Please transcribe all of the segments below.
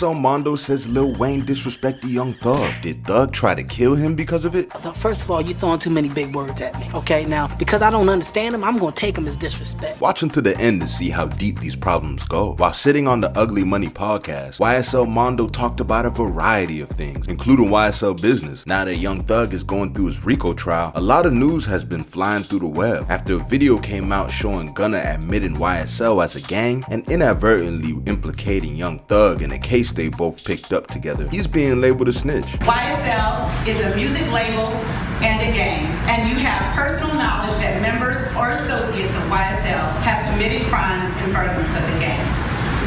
YSL Mondo says Lil Wayne disrespected Young Thug. Did Thug try to kill him because of it? First of all, you throwing too many big words at me, okay? Now, because I don't understand them, I'm gonna take them as disrespect. Watch until the end to see how deep these problems go. While sitting on the Ugly Money podcast, YSL Mondo talked about a variety of things, including YSL Business. Now that Young Thug is going through his RICO trial, a lot of news has been flying through the web after a video came out showing Gunna admitting YSL as a gang and inadvertently implicating Young Thug in a case they both picked up together. He's being labeled a snitch. YSL is a music label and a gang, and you have personal knowledge that members or associates of YSL have committed crimes in furtherance of the gang.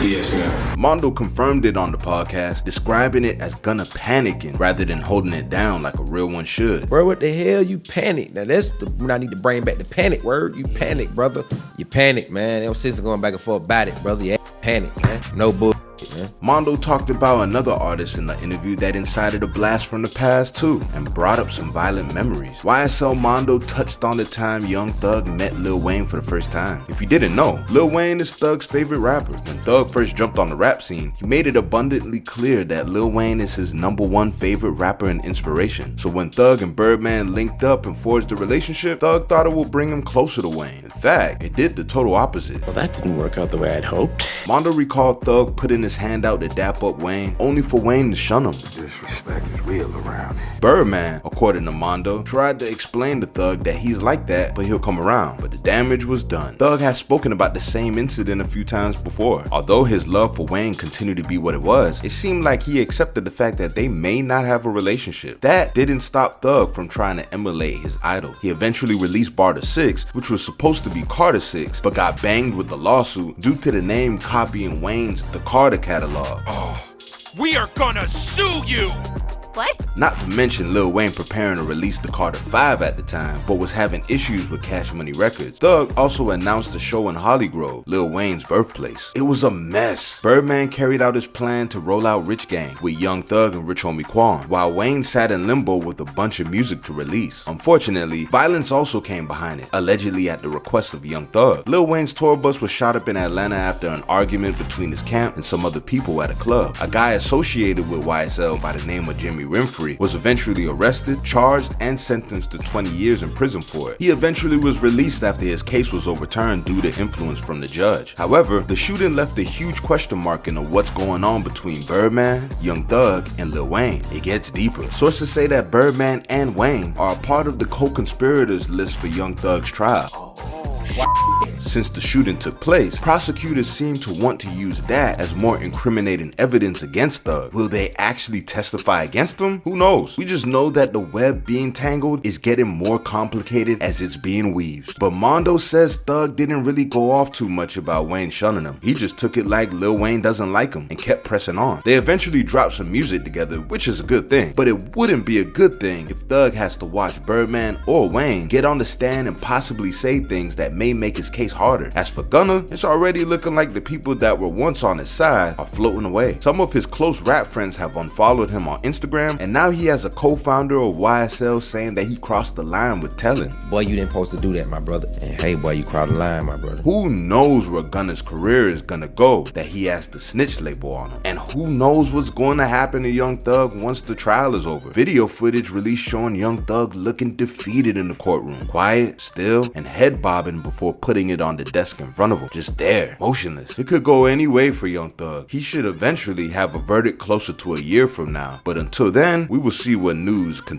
Yes, ma'am. Mondo confirmed it on the podcast, describing it as Gunna panicking rather than holding it down like a real one should. Bro, what the hell? You panic. Now that's when I need to bring back the panic word. You panic, brother. You panic, man. Them sisters going back and forth about it, brother. You panic, man. No bull. Man. Mondo talked about another artist in the interview that incited a blast from the past too, and brought up some violent memories. YSL Mondo touched on the time Young Thug met Lil Wayne for the first time. If you didn't know, Lil Wayne is Thug's favorite rapper. When Thug first jumped on the rap scene, he made it abundantly clear that Lil Wayne is his #1 favorite rapper and inspiration. So when Thug and Birdman linked up and forged a relationship, Thug thought it would bring him closer to Wayne. In fact, it did the total opposite. Well, that didn't work out the way I'd hoped. Mondo recalled Thug putting his hand out to dap up Wayne, only for Wayne to shun him. The disrespect is real around here. Birdman, according to Mondo, tried to explain to Thug that he's like that, but he'll come around. But the damage was done. Thug has spoken about the same incident a few times before. Although his love for Wayne continued to be what it was, it seemed like he accepted the fact that they may not have a relationship. That didn't stop Thug from trying to emulate his idol. He eventually released Barter 6, which was supposed to be Carter 6, but got banged with the lawsuit due to the name copying Wayne's The Carter catalog. Oh, we are gonna sue you! What? Not to mention Lil Wayne preparing to release the Carter 5 at the time, but was having issues with Cash Money Records. Thug also announced a show in Hollygrove, Lil Wayne's birthplace. It was a mess. Birdman carried out his plan to roll out Rich Gang with Young Thug and Rich Homie Quan, while Wayne sat in limbo with a bunch of music to release. Unfortunately, violence also came behind it, allegedly at the request of Young Thug. Lil Wayne's tour bus was shot up in Atlanta after an argument between his camp and some other people at a club. A guy associated with YSL by the name of Jimmy Renfrey was eventually arrested, charged, and sentenced to 20 years in prison for it. He eventually was released after his case was overturned due to influence from the judge. However, the shooting left a huge question mark into what's going on between Birdman, Young Thug, and Lil Wayne. It gets deeper. Sources say that Birdman and Wayne are a part of the co-conspirators list for Young Thug's trial. Since the shooting took place, prosecutors seem to want to use that as more incriminating evidence against Thug. Will they actually testify against him? Who knows? We just know that the web being tangled is getting more complicated as it's being weaved. But Mondo says Thug didn't really go off too much about Wayne shunning him. He just took it like Lil Wayne doesn't like him and kept pressing on. They eventually dropped some music together, which is a good thing. But it wouldn't be a good thing if Thug has to watch Birdman or Wayne get on the stand and possibly say things that may make his case harder. As for Gunna, it's already looking like the people that were once on his side are floating away. Some of his close rap friends have unfollowed him on Instagram, and now he has a co-founder of YSL saying that he crossed the line with telling. Boy, you didn't supposed to do that, my brother. And hey, boy, you crossed the line, my brother. Who knows where Gunna's career is gonna go that he has the snitch label on him? And who knows what's going to happen to Young Thug once the trial is over? Video footage released showing Young Thug looking defeated in the courtroom. Quiet, still, and head bobbing before putting it on the desk in front of him. Just there, motionless. It could go any way for Young Thug. He should eventually have a verdict closer to a year from now. But until then, we will see what news continues.